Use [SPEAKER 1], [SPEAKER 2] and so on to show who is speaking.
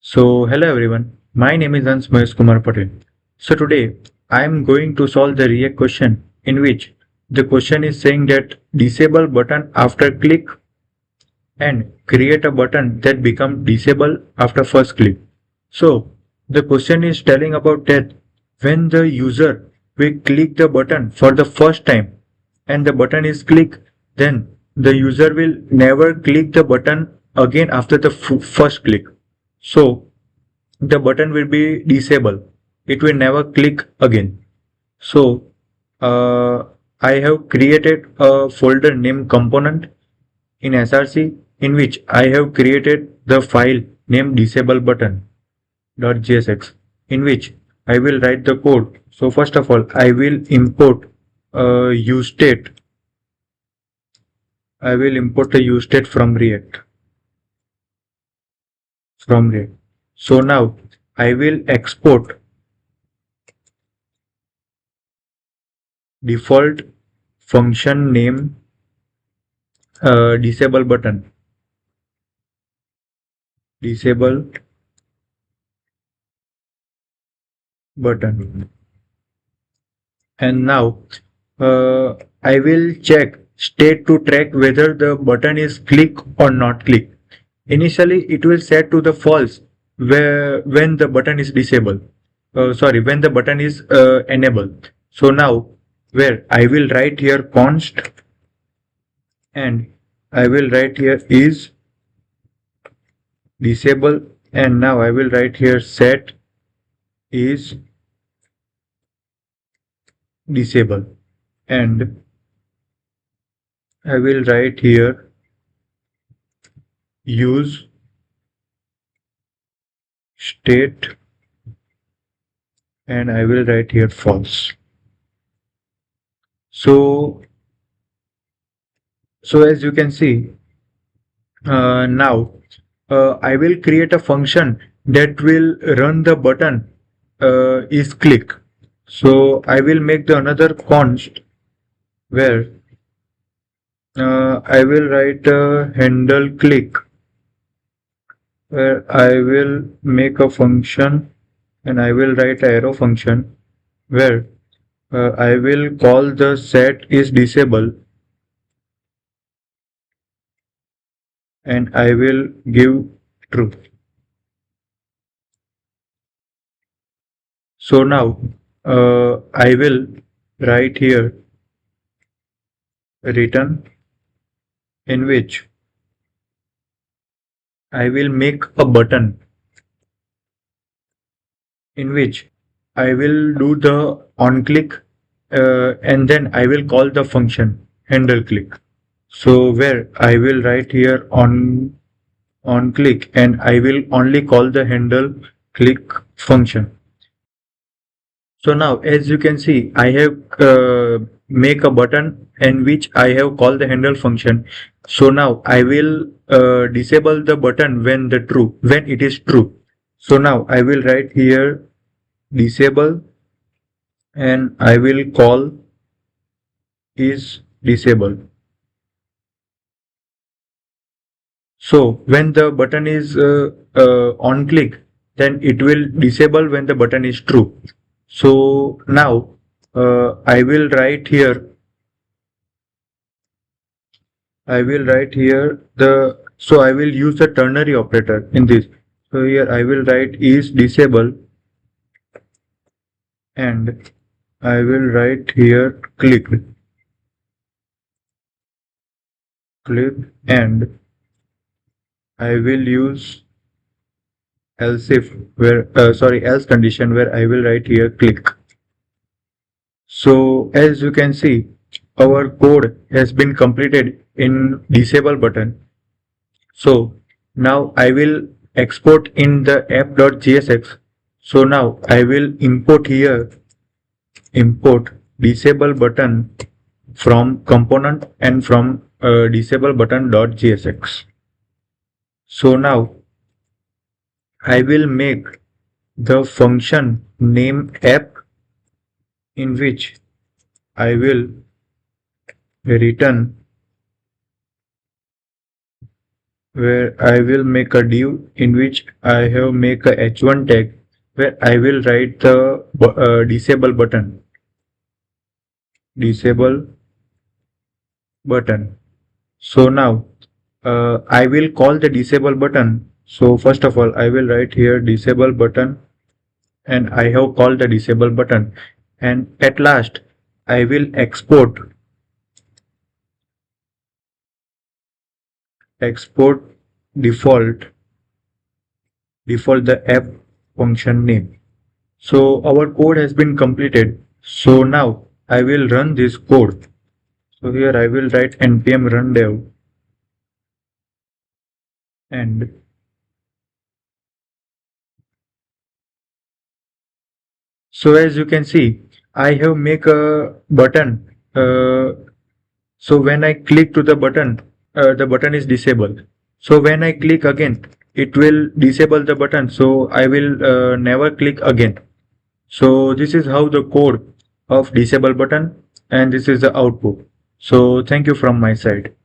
[SPEAKER 1] Hello everyone, my name is Hans Mahesh Kumar Patel. Today I am going to solve the React question in which the question is saying that disable button after click and create a button that become disable after first click. So the question is telling about that when the user will click the button for the first time and the button is click, then the user will never click the button again after the first click. So the button will be disabled. It will never click again. So uh, I have created a folder named component in src in which I have created the file named disable button.jsx in which I will write the code. So first of all, I will import useState. I will import the useState from React. So now I will export default function name disable button, and now I will check state to track whether the button is click or not click. Initially it will set to the false where when the button is disabled, when the button is enabled. So now where I will write here const, and I will write here is disable, and now I will write here set is disable, and I will write here use state, and I will write here false. So as you can see, now I will create a function that will run the button is click. So I will make the another const where I will write handle click, where I will make a function and I will write arrow function where I will call the set is disable, and I will give true. So now I will write here return in which I will make a button in which I will do the on click and then I will call the function handle click. So where I will write here on click and I will only call the handle click function. So now as you can see, I have make a button in which I have called the handle function. So now I will disable the button when it is true. So now I will write here disable, and I will call is disabled. So when the button is on click, then it will disable when the button is true. So now I will write here so I will use the ternary operator in this. So here I will write is disable, and I will write here clicked, and I will use else if where else condition where I will write here click. So as you can see, our code has been completed in disable button. So now I will export in the app.jsx. So now I will import here import disable button from component and from disable button.jsx. So now I will make the function name app in which I will return where I will make a div in which I have make a h1 tag where I will write the disable button. So now I will call the disable button. So first of all, I will write here disable button, and I have called the disable button. And at last, I will export default the app function name. So our code has been completed. So now I will run this code. So here I will write npm run dev, and so as you can see, I have make a button. So when I click to the button is disabled. So when I click again, it will disable the button. So I will never click again. So this is how the code of disable button, and this is the output. So thank you from my side.